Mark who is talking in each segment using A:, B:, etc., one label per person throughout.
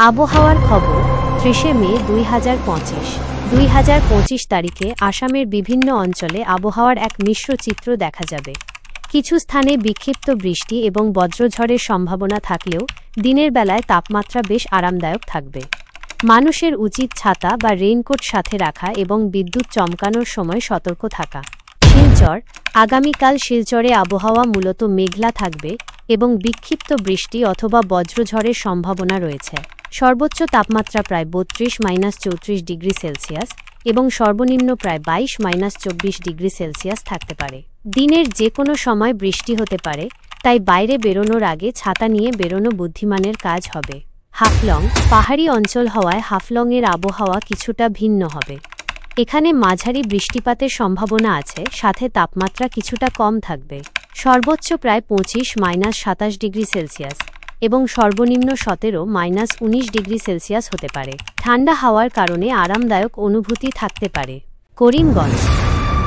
A: আবহাওয়ার খবর ৩০ মে ২০২৫ তারিখে আসামের বিভিন্ন অঞ্চলে আবহাওয়ার এক মিশ্র চিত্র দেখা যাবে। কিছু স্থানে বিক্ষিপ্ত বৃষ্টি এবং বজ্রঝড়ের সম্ভাবনা থাকলেও দিনের বেলায় তাপমাত্রা বেশ আরামদায়ক থাকবে। মানুষের উচিত ছাতা বা রেইনকোট সাথে রাখা এবং বিদ্যুৎ চমকানোর সময় সতর্ক থাকা। শিলচর আগামীকাল শিলচরে আবহাওয়া মূলত মেঘলা থাকবে এবং বিক্ষিপ্ত বৃষ্টি অথবা বজ্রঝড়ের সম্ভাবনা রয়েছে। সর্বোচ্চ তাপমাত্রা প্রায় ৩২-৩৪ ডিগ্রি সেলসিয়াস এবং সর্বনিম্ন প্রায় ২২-২৪ ডিগ্রি সেলসিয়াস থাকতে পারে। দিনের যে কোনো সময় বৃষ্টি হতে পারে, তাই বাইরে বেরোনোর আগে ছাতা নিয়ে বেরোনো বুদ্ধিমানের কাজ হবে। হাফলং পাহাড়ি অঞ্চল হওয়ায় হাফলংয়ের আবহাওয়া কিছুটা ভিন্ন হবে। এখানে মাঝারি বৃষ্টিপাতের সম্ভাবনা আছে, সাথে তাপমাত্রা কিছুটা কম থাকবে। সর্বোচ্চ প্রায় ২৫-২৭ ডিগ্রি সেলসিয়াস এবং সর্বনিম্ন ১৭-১৯ ডিগ্রি সেলসিয়াস হতে পারে। ঠান্ডা হাওয়ার কারণে আরামদায়ক অনুভূতি থাকতে পারে।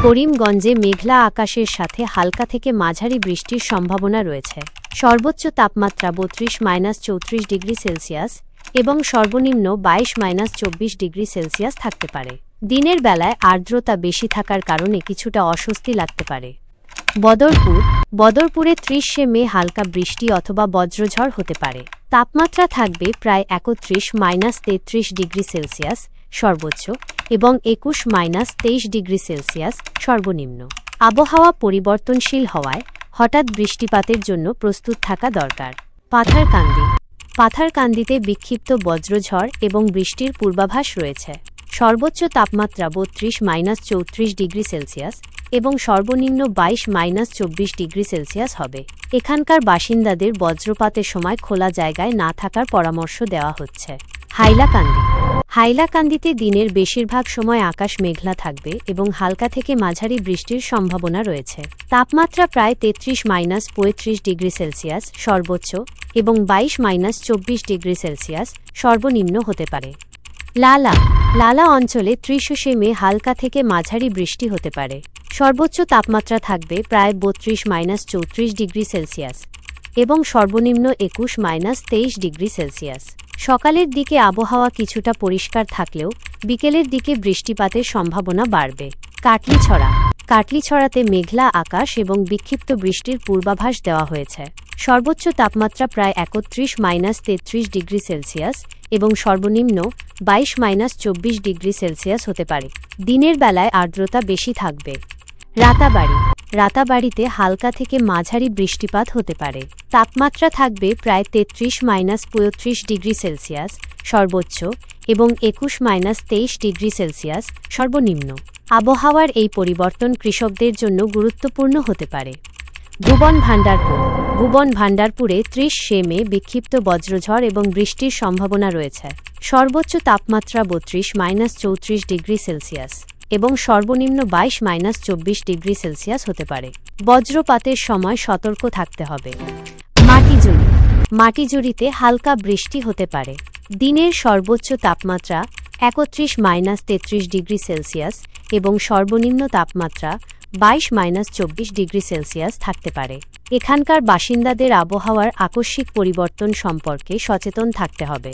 A: করিমগঞ্জে মেঘলা আকাশের সাথে হালকা থেকে মাঝারি বৃষ্টির সম্ভাবনা রয়েছে। সর্বোচ্চ তাপমাত্রা ৩২-৩৪ ডিগ্রি সেলসিয়াস এবং সর্বনিম্ন ২২-২৪ ডিগ্রি সেলসিয়াস থাকতে পারে। দিনের বেলায় আর্দ্রতা বেশি থাকার কারণে কিছুটা অস্বস্তি লাগতে পারে। বদরপুরে ৩০ মে হালকা বৃষ্টি অথবা বজ্রঝড় হতে পারে। তাপমাত্রা থাকবে প্রায় ৩১-৩৩ ডিগ্রি সেলসিয়াস সর্বোচ্চ এবং ২১-২৩ ডিগ্রি সেলসিয়াস সর্বনিম্ন। আবহাওয়া পরিবর্তনশীল হওয়ায় হঠাৎ বৃষ্টিপাতের জন্য প্রস্তুত থাকা দরকার। পাথারকান্দিতে বিক্ষিপ্ত বজ্রঝড় এবং বৃষ্টির পূর্বাভাস রয়েছে। সর্বোচ্চ তাপমাত্রা ৩২-৩৪ ডিগ্রি সেলসিয়াস এবং সর্বনিম্ন ২২-২৪ ডিগ্রি সেলসিয়াস হবে। এখানকার বাসিন্দাদের বজ্রপাতের সময় খোলা জায়গায় না থাকার পরামর্শ দেওয়া হচ্ছে। হাইলাকান্দিতে দিনের বেশিরভাগ সময় আকাশ মেঘলা থাকবে এবং হালকা থেকে মাঝারি বৃষ্টির সম্ভাবনা রয়েছে। তাপমাত্রা প্রায় ৩৩-৩৫ ডিগ্রি সেলসিয়াস সর্বোচ্চ এবং ২২-২৪ ডিগ্রি সেলসিয়াস সর্বনিম্ন হতে পারে। লালা অঞ্চলে ৩০ মে হালকা থেকে মাঝারি বৃষ্টি হতে পারে। সর্বোচ্চ তাপমাত্রা থাকবে প্রায় ৩২-৩৪ ডিগ্রি সেলসিয়াস এবং সর্বনিম্ন ২১-২৩ ডিগ্রি সেলসিয়াস। সকালের দিকে আবহাওয়া কিছুটা পরিষ্কার থাকলেও বিকেলের দিকে বৃষ্টিপাতের সম্ভাবনা বাড়বে। কাটলিছড়াতে মেঘলা আকাশ এবং বিক্ষিপ্ত বৃষ্টির পূর্বাভাস দেওয়া হয়েছে। সর্বোচ্চ তাপমাত্রা প্রায় ৩১-৩৩ ডিগ্রি সেলসিয়াস এবং সর্বনিম্ন ২২-২৪ ডিগ্রি সেলসিয়াস হতে পারে। দিনের বেলায় আর্দ্রতা বেশি থাকবে। রাতাবাড়িতে হালকা থেকে মাঝারি বৃষ্টিপাত হতে পারে। তাপমাত্রা থাকবে প্রায় ৩৩-৩৫ ডিগ্রি সেলসিয়াস সর্বোচ্চ এবং ২১-২৩ ডিগ্রি সেলসিয়াস সর্বনিম্ন। আবহাওয়ার এই পরিবর্তন কৃষকদের জন্য গুরুত্বপূর্ণ হতে পারে। ভুবন ভান্ডারপুরে ৩০ মে বিক্ষিপ্ত বজ্রঝড় এবং বৃষ্টির সম্ভাবনা রয়েছে। সর্বোচ্চ তাপমাত্রা ৩২-৩৪ ডিগ্রি সেলসিয়াস এবং সর্বনিম্ন ২২-২৪ ডিগ্রি সেলসিয়াস হতে পারে। বজ্রপাতের সময় সতর্ক থাকতে হবে। মাটিজুড়িতে হালকা বৃষ্টি হতে পারে। দিনের সর্বোচ্চ তাপমাত্রা ৩১-৩৩ ডিগ্রি সেলসিয়াস এবং সর্বনিম্ন তাপমাত্রা ২২-২৪ ডিগ্রি সেলসিয়াস থাকতে পারে। এখানকার বাসিন্দাদের আবহাওয়ার আকস্মিক পরিবর্তন সম্পর্কে সচেতন থাকতে হবে।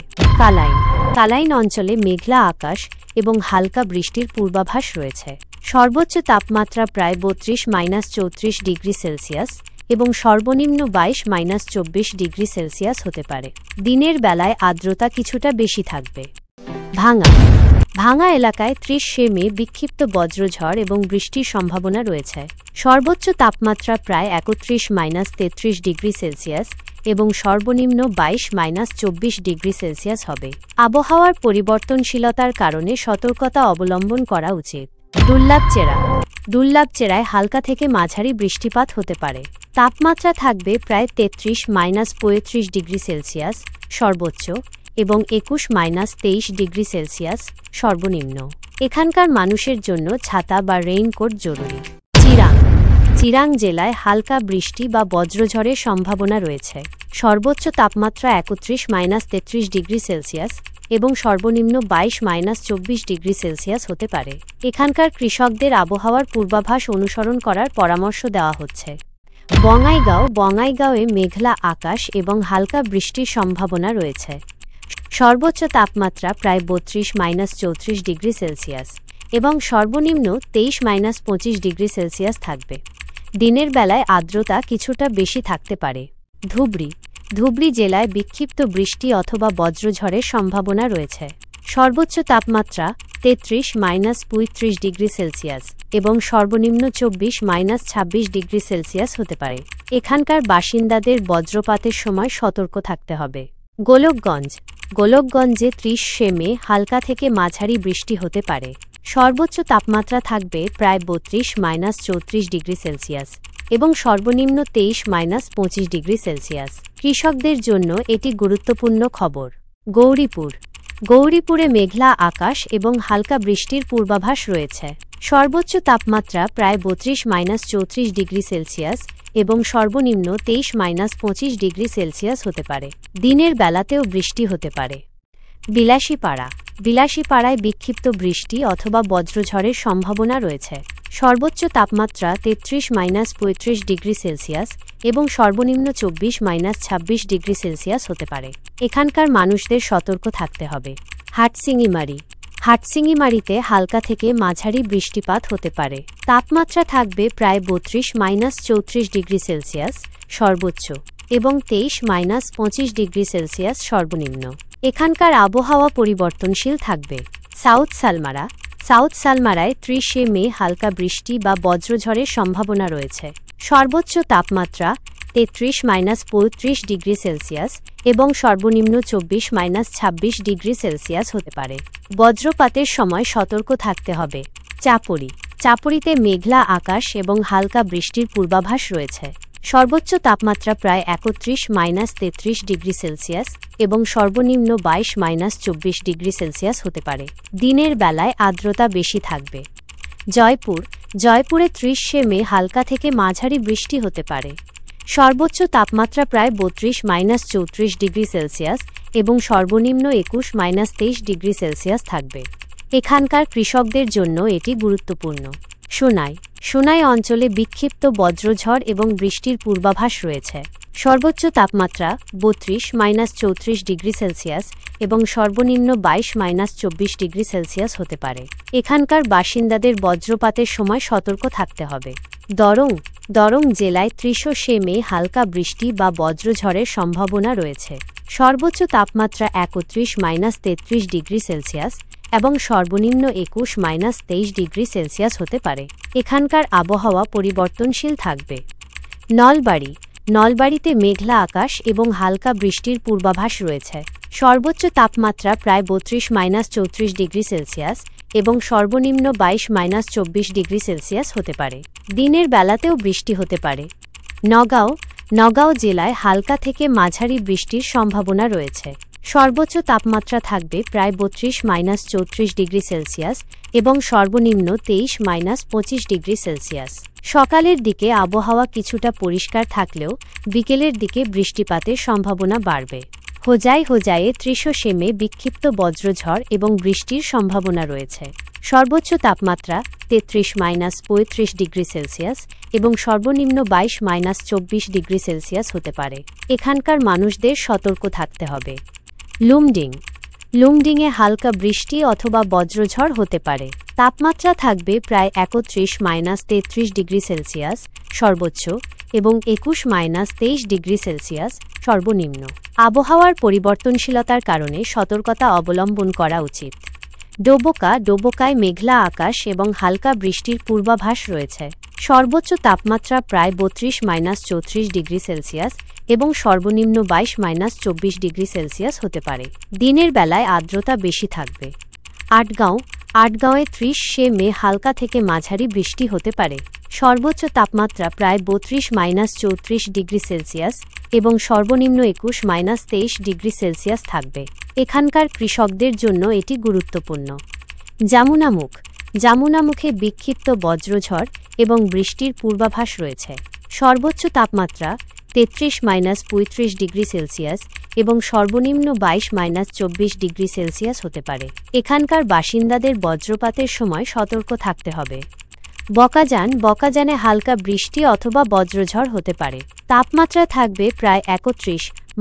A: কালাইন অঞ্চলে মেঘলা আকাশ এবং হালকা বৃষ্টির পূর্বাভাস রয়েছে। সর্বোচ্চ তাপমাত্রা প্রায় ৩২-৩৪ ডিগ্রি সেলসিয়াস এবং সর্বনিম্ন ২২-২৪ ডিগ্রি সেলসিয়াস হতে পারে। দিনের বেলায় আর্দ্রতা কিছুটা বেশি থাকবে। ভাঙা এলাকায় ৩০ মে বিক্ষিপ্ত বজ্রঝড় এবং বৃষ্টির সম্ভাবনা রয়েছে। সর্বোচ্চ তাপমাত্রা প্রায় ৩১-৩৩ ডিগ্রি সেলসিয়াস এবং সর্বনিম্ন ২২-২৪ ডিগ্রি সেলসিয়াস হবে। আবহাওয়ার পরিবর্তনশীলতার কারণে সতর্কতা অবলম্বন করা উচিত। দুর্লাভচেরায় হালকা থেকে মাঝারি বৃষ্টিপাত হতে পারে। তাপমাত্রা থাকবে প্রায় ৩৩-৩৫ ডিগ্রি সেলসিয়াস সর্বোচ্চ এবং ২১-২৩ ডিগ্রি সেলসিয়াস সর্বনিম্ন। এখানকার মানুষের জন্য ছাতা বা রেইনকোট জরুরি। চিরাং জেলায় হালকা বৃষ্টি বা বজ্রঝড়ের সম্ভাবনা রয়েছে। সর্বোচ্চ তাপমাত্রা ৩১-৩৩ ডিগ্রি সেলসিয়াস এবং সর্বনিম্ন ২২-২৪ ডিগ্রি সেলসিয়াস হতে পারে। এখানকার কৃষকদের আবহাওয়ার পূর্বাভাস অনুসরণ করার পরামর্শ দেওয়া হচ্ছে। বঙাইগাঁওয়ে মেঘলা আকাশ এবং হালকা বৃষ্টির সম্ভাবনা রয়েছে। সর্বোচ্চ তাপমাত্রা প্রায় 32-34 ডিগ্রি সেলসিয়াস এবং সর্বনিম্ন 23-25 ডিগ্রি সেলসিয়াস থাকবে। দিনের বেলায় আর্দ্রতা কিছুটা বেশি থাকতে পারে। ধুবড়ী জেলায় বিক্ষিপ্ত বৃষ্টি অথবা বজ্রঝড়ের সম্ভাবনা রয়েছে। সর্বোচ্চ তাপমাত্রা 33-35 ডিগ্রি সেলসিয়াস এবং সর্বনিম্ন 24-26 ডিগ্রি সেলসিয়াস হতে পারে। এখানকার বাসিন্দাদের বজ্রপাতের সময় সতর্ক থাকতে হবে। গোলকগঞ্জে 30 মে হালকা থেকে মাঝারি বৃষ্টি হতে পারে। সর্বোচ্চ তাপমাত্রা থাকবে প্রায় 32-34 ডিগ্রি সেলসিয়াস এবং সর্বনিম্ন 23-25 ডিগ্রি সেলসিয়াস। কৃষকদের জন্য এটি গুরুত্বপূর্ণ খবর। গৌরীপুরে মেঘলা আকাশ এবং হালকা বৃষ্টির পূর্বাভাস রয়েছে। সর্বোচ্চ তাপমাত্রা প্রায় 32-34 ডিগ্রি সেলসিয়াস এবং সর্বনিম্ন 23-25 ডিগ্রি সেলসিয়াস হতে পারে। দিনের বেলাতেও বৃষ্টি হতে পারে। বিলাসীপাড়ায় বিক্ষিপ্ত বৃষ্টি অথবা বজ্রঝড়ের সম্ভাবনা রয়েছে। সর্বোচ্চ তাপমাত্রা 33-35 ডিগ্রি সেলসিয়াস এবং সর্বনিম্ন 24-26 ডিগ্রি সেলসিয়াস হতে পারে। এখানকার মানুষদের সতর্ক থাকতে হবে। হাটসিঙ্গিমারিতে হালকা থেকে মাঝারি বৃষ্টিপাত হতে পারে। তাপমাত্রা থাকবে প্রায় 32-34 ডিগ্রি সেলসিয়াস সর্বোচ্চ এবং 23-25 ডিগ্রি সেলসিয়াস সর্বনিম্ন। এখানকার আবহাওয়া পরিবর্তনশীল থাকবে। সাউথ সালমারায় 30 মে হালকা বৃষ্টি বা বজ্রঝড়ের সম্ভাবনা রয়েছে। সর্বোচ্চ তাপমাত্রা 33-35 ডিগ্রি সেলসিয়াস এবং সর্বনিম্ন 24-26 ডিগ্রি সেলসিয়াস হতে পারে। বজ্রপাতের সময় সতর্ক থাকতে হবে। চাপড়িতে মেঘলা আকাশ এবং হালকা বৃষ্টির পূর্বাভাস রয়েছে। সর্বোচ্চ তাপমাত্রা প্রায় 31-33 ডিগ্রি সেলসিয়াস এবং সর্বনিম্ন 22-24 ডিগ্রি সেলসিয়াস হতে পারে। দিনের বেলায় আর্দ্রতা বেশি থাকবে। জয়পুরে 30 মে হালকা থেকে মাঝারি বৃষ্টি হতে পারে। সর্বোচ্চ তাপমাত্রা প্রায় 32-34 ডিগ্রি সেলসিয়াস এবং সর্বনিম্ন 21-23 ডিগ্রি সেলসিয়াস থাকবে। এখানকার কৃষকদের জন্য এটি গুরুত্বপূর্ণ। সোনাই অঞ্চলে বিক্ষিপ্ত বজ্রঝড় এবং বৃষ্টির পূর্বাভাস রয়েছে। সর্বোচ্চ তাপমাত্রা 32-34 ডিগ্রি সেলসিয়াস এবং সর্বনিম্ন 22-24 ডিগ্রি সেলসিয়াস হতে পারে। এখানকার বাসিন্দাদের বজ্রপাতের সময় সতর্ক থাকতে হবে। দরং জেলায় 30 মে হালকা বৃষ্টি বা বজ্রঝড়ের সম্ভাবনা রয়েছে। সর্বোচ্চ তাপমাত্রা 31-33 ডিগ্রি সেলসিয়াস এবং সর্বনিম্ন 21-23 ডিগ্রি সেলসিয়াস হতে পারে। এখানকার আবহাওয়া পরিবর্তনশীল থাকবে। নলবাড়িতে মেঘলা আকাশ এবং হালকা বৃষ্টির পূর্বাভাস রয়েছে। সর্বোচ্চ তাপমাত্রা প্রায় 32-34 ডিগ্রি সেলসিয়াস এবং সর্বনিম্ন 22-24 ডিগ্রি সেলসিয়াস হতে পারে। দিনের বেলাতেও বৃষ্টি হতে পারে। নগাঁও জেলায় হালকা থেকে মাঝারি বৃষ্টির সম্ভাবনা রয়েছে। সর্বোচ্চ তাপমাত্রা থাকবে প্রায় 32-34 ডিগ্রি সেলসিয়াস এবং সর্বনিম্ন 23-25 ডিগ্রি সেলসিয়াস। সকালের দিকে আবহাওয়া কিছুটা পরিষ্কার থাকলেও বিকেলের দিকে বৃষ্টিপাতের সম্ভাবনা বাড়বে। হোজাইয়ে 30 মে বিক্ষিপ্ত বজ্রঝড় এবং বৃষ্টির সম্ভাবনা রয়েছে। সর্বোচ্চ তাপমাত্রা 33-35 ডিগ্রি সেলসিয়াস এবং সর্বনিম্ন 22-24 ডিগ্রি সেলসিয়াস হতে পারে। এখানকার মানুষদের সতর্ক থাকতে হবে। লুংডিংয়ে হালকা বৃষ্টি অথবা বজ্রঝড় হতে পারে। তাপমাত্রা থাকবে প্রায় 31-33 ডিগ্রি সেলসিয়াস সর্বোচ্চ এবং 21-23 ডিগ্রি সেলসিয়াস সর্বনিম্ন। আবহাওয়ার পরিবর্তনশীলতার কারণে সতর্কতা অবলম্বন করা উচিত। ডোবোকায় মেঘলা আকাশ এবং হালকা বৃষ্টির পূর্বাভাস রয়েছে। সর্বোচ্চ তাপমাত্রা প্রায় 32-34 ডিগ্রি সেলসিয়াস এবং সর্বনিম্ন 22-24 ডিগ্রি সেলসিয়াস হতে পারে। দিনের বেলায় আর্দ্রতা বেশি থাকবে। আটগাঁওয়ে 30 মে হালকা থেকে মাঝারি বৃষ্টি হতে পারে। সর্বোচ্চ তাপমাত্রা প্রায় 32-34 ডিগ্রি সেলসিয়াস এবং সর্বনিম্ন 21-23 ডিগ্রি সেলসিয়াস থাকবে। এখানকার কৃষকদের জন্য এটি গুরুত্বপূর্ণ। জামুনামুখে বিক্ষিপ্ত বজ্রঝড় এবং বৃষ্টির পূর্বাভাস রয়েছে। সর্বোচ্চ তাপমাত্রা 33-35 ডিগ্রি সেলসিয়াস এবং সর্বনিম্ন 22-24 ডিগ্রি সেলসিয়াস হতে পারে। এখানকার বাসিন্দাদের বজ্রপাতের সময় সতর্ক থাকতে হবে। বকাজানে হালকা বৃষ্টি অথবা বজ্রঝড় হতে পারে। তাপমাত্রা থাকবে প্রায়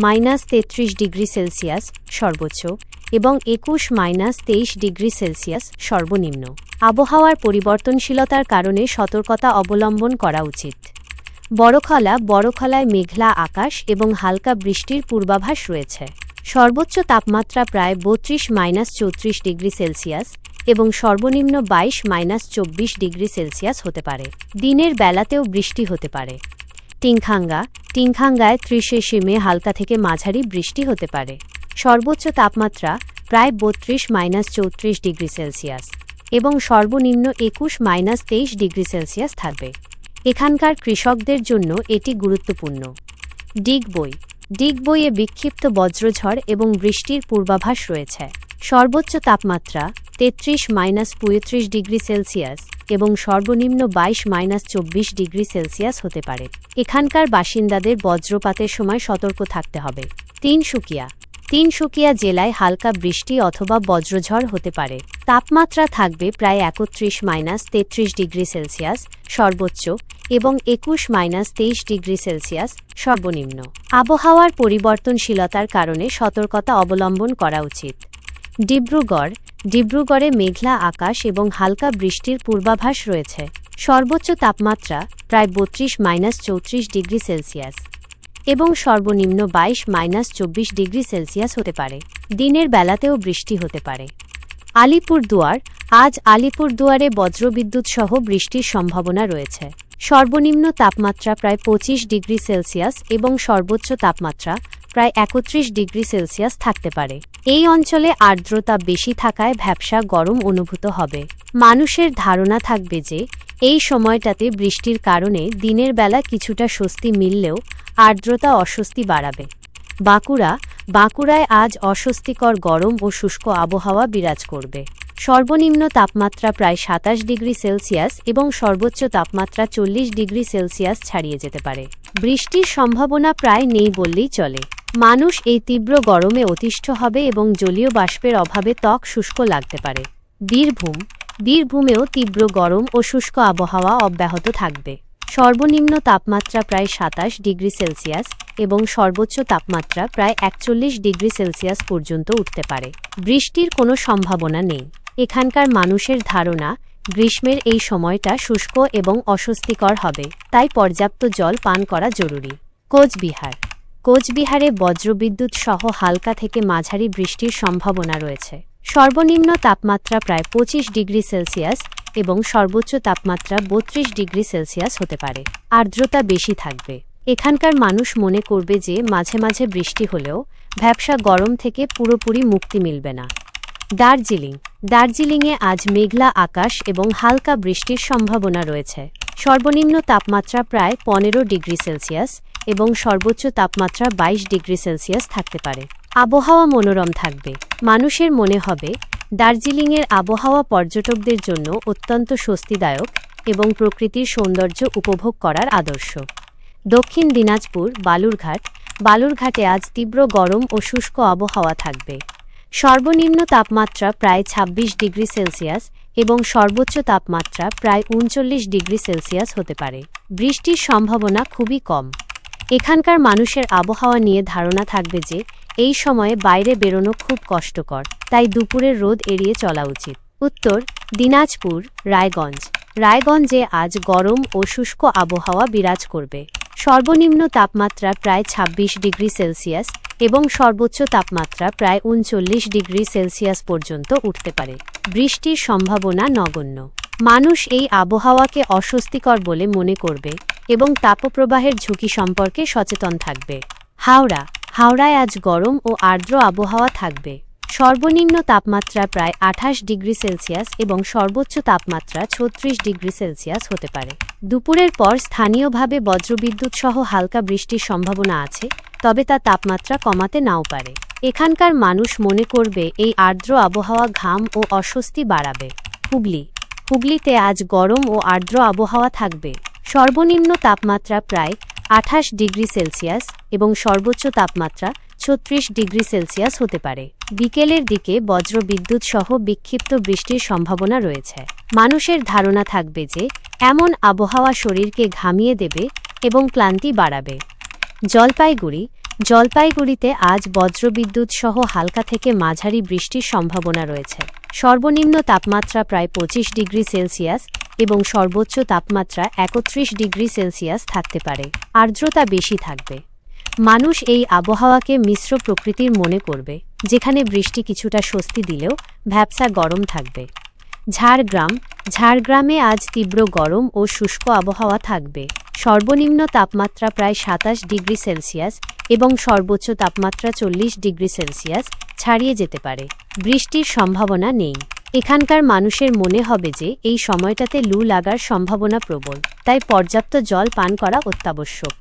A: -33°C সর্বোচ্চ এবং 21-23°C সর্বনিম্ন। আবহাওয়ার পরিবর্তনশীলতার কারণে সতর্কতা অবলম্বন করা উচিত। বড়খলায় মেঘলা আকাশ এবং হালকা বৃষ্টির পূর্বাভাস রয়েছে। সর্বোচ্চ তাপমাত্রা প্রায় 32-34°C এবং সর্বনিম্ন 22-24°C হতে পারে। দিনের বেলাতেও বৃষ্টি হতে পারে। টিংখাঙ্গায় 30 হালকা থেকে মাঝারি বৃষ্টি হতে পারে। সর্বোচ্চ তাপমাত্রা প্রায় 32-34°C এবং সর্বনিম্ন 21-23°C থাকবে। এখানকার কৃষকদের জন্য এটি গুরুত্বপূর্ণ। ডিগবইয়ে বিক্ষিপ্ত বজ্রঝড় এবং বৃষ্টির পূর্বাভাস রয়েছে। সর্বোচ্চ তাপমাত্রা 33-35°C এবং সর্বনিম্ন 22-24°C হতে পারে। এখানকার বাসিন্দাদের বজ্রপাতের সময় সতর্ক থাকতে হবে। তিনসুকিয়া জেলায় হালকা বৃষ্টি অথবা বজ্রঝড় হতে পারে। তাপমাত্রা থাকবে প্রায় 31-33°C সর্বোচ্চ এবং 21-23°C সর্বনিম্ন। আবহাওয়ার পরিবর্তনশীলতার কারণে সতর্কতা অবলম্বন করা উচিত। ডিব্রুগড়ে মেঘলা আকাশ এবং হালকা বৃষ্টির পূর্বাভাস রয়েছে। সর্বোচ্চ তাপমাত্রা প্রায় 32-34°C এবং সর্বনিম্ন 22-24°C হতে পারে। দিনের বেলাতেও বৃষ্টি হতে পারে। আজ আলিপুরদুয়ারে বজ্রবিদ্যুৎ সহ বৃষ্টির সম্ভাবনা রয়েছে। সর্বনিম্ন তাপমাত্রা প্রায় 25°C এবং সর্বোচ্চ তাপমাত্রা প্রায় 31°C থাকতে পারে। এই অঞ্চলে আর্দ্রতা বেশি থাকায় ভ্যাপসা গরম অনুভূত হবে। মানুষের ধারণা থাকবে যে এই সময়টাতে বৃষ্টির কারণে দিনের বেলা কিছুটা স্বস্তি মিললেও আর্দ্রতা অস্বস্তি বাড়াবে। বাঁকুড়ায় আজ অস্বস্তিকর গরম ও শুষ্ক আবহাওয়া বিরাজ করবে। সর্বনিম্ন তাপমাত্রা প্রায় 27°C এবং সর্বোচ্চ তাপমাত্রা 40°C ছাড়িয়ে যেতে পারে। বৃষ্টির সম্ভাবনা প্রায় নেই বললেই চলে। মানুষ এই তীব্র গরমে অতিষ্ঠ হবে এবং জলীয় বাষ্পের অভাবে ত্বক শুষ্ক লাগতে পারে। বীরভূমেও তীব্র গরম ও শুষ্ক আবহাওয়া অব্যাহত থাকবে। সর্বনিম্ন তাপমাত্রা প্রায় 27°C এবং সর্বোচ্চ তাপমাত্রা প্রায় 41°C পর্যন্ত উঠতে পারে। বৃষ্টির কোনো সম্ভাবনা নেই। এখানকার মানুষের ধারণা গ্রীষ্মের এই সময়টা শুষ্ক এবং অস্বস্তিকর হবে, তাই পর্যাপ্ত জল পান করা জরুরি। কোচবিহারে বজ্রবিদ্যুৎ সহ হালকা থেকে মাঝারি বৃষ্টির সম্ভাবনা রয়েছে। সর্বনিম্ন তাপমাত্রা প্রায় 25°C এবং সর্বোচ্চ তাপমাত্রা 32°C হতে পারে। আর্দ্রতা বেশি থাকবে। এখানকার মানুষ মনে করবে যে মাঝে মাঝে বৃষ্টি হলেও ভ্যাপসা গরম থেকে পুরোপুরি মুক্তি মিলবে না। দার্জিলিংয়ে আজ মেঘলা আকাশ এবং হালকা বৃষ্টির সম্ভাবনা রয়েছে। সর্বনিম্ন তাপমাত্রা প্রায় 15°C এবং সর্বোচ্চ তাপমাত্রা 22°C থাকতে পারে। আবহাওয়া মনোরম থাকবে। মানুষের মনে হবে দার্জিলিংয়ের আবহাওয়া পর্যটকদের জন্য অত্যন্ত স্বস্তিদায়ক এবং প্রকৃতির সৌন্দর্য উপভোগ করার আদর্শ। দক্ষিণ দিনাজপুর বালুরঘাটে আজ তীব্র গরম ও শুষ্ক আবহাওয়া থাকবে। সর্বনিম্ন তাপমাত্রা প্রায় 26°C এবং সর্বোচ্চ তাপমাত্রা প্রায় 39°C হতে পারে। বৃষ্টির সম্ভাবনা খুবই কম। এখানকার মানুষের আবহাওয়া নিয়ে ধারণা থাকবে যে এই সময়ে বাইরে বেরোনো খুব কষ্টকর, তাই দুপুরের রোদ এড়িয়ে চলা উচিত। উত্তর দিনাজপুর রায়গঞ্জে আজ গরম ও শুষ্ক আবহাওয়া বিরাজ করবে। সর্বনিম্ন তাপমাত্রা প্রায় 26°C এবং সর্বোচ্চ তাপমাত্রা প্রায় 39°C পর্যন্ত উঠতে পারে। বৃষ্টির সম্ভাবনা নগণ্য। মানুষ এই আবহাওয়াকে অস্বস্তিকর বলে মনে করবে এবং তাপপ্রবাহের ঝুঁকি সম্পর্কে সচেতন থাকবে। হাওড়ায় আজ গরম ও আর্দ্র আবহাওয়া থাকবে। সর্বনিম্ন তাপমাত্রা প্রায় 28°C এবং সর্বোচ্চ তাপমাত্রা 36°C হতে পারে। দুপুরের পর স্থানীয়ভাবে বজ্রবিদ্যুৎ সহ হালকা বৃষ্টির সম্ভাবনা আছে, তবে তা তাপমাত্রা কমাতে নাও পারে। এখানকার মানুষ মনে করবে এই আর্দ্র আবহাওয়া ঘাম ও অস্বস্তি বাড়াবে। হুগলিতে আজ গরম ও আর্দ্র আবহাওয়া থাকবে। সর্বনিম্ন তাপমাত্রা প্রায় 28°C এবং সর্বোচ্চ তাপমাত্রা 36°C হতে পারে। বিকেলের দিকে বজ্রবিদ্যুৎ সহ বিক্ষিপ্ত বৃষ্টির সম্ভাবনা রয়েছে। মানুষের ধারণা থাকবে যে এমন আবহাওয়া শরীরকে ঘামিয়ে দেবে এবং ক্লান্তি বাড়াবে। জলপাইগুড়িতে আজ বজ্রবিদ্যুৎ সহ হালকা থেকে মাঝারি বৃষ্টির সম্ভাবনা রয়েছে। সর্বনিম্ন তাপমাত্রা প্রায় 25 ডিগ্রি সেলসিয়াস এবং সর্বোচ্চ তাপমাত্রা 31 ডিগ্রি সেলসিয়াস থাকতে পারে। আর্দ্রতা বেশি থাকবে। মানুষ এই আবহাওয়াকে মিশ্র প্রকৃতির মনে করবে, যেখানে বৃষ্টি কিছুটা স্বস্তি দিলেও ভ্যাপসা গরম থাকবে। ঝাড়গ্রামে আজ তীব্র গরম ও শুষ্ক আবহাওয়া থাকবে। সর্বনিম্ন তাপমাত্রা প্রায় 27 ডিগ্রি সেলসিয়াস এবং সর্বোচ্চ তাপমাত্রা 40 ডিগ্রি সেলসিয়াস ছাড়িয়ে যেতে পারে। বৃষ্টির সম্ভাবনা নেই। এখানকার মানুষের মনে হবে যে এই সময়টাতে লু লাগার সম্ভাবনা প্রবল, তাই পর্যাপ্ত জল পান করা অত্যাবশ্যক।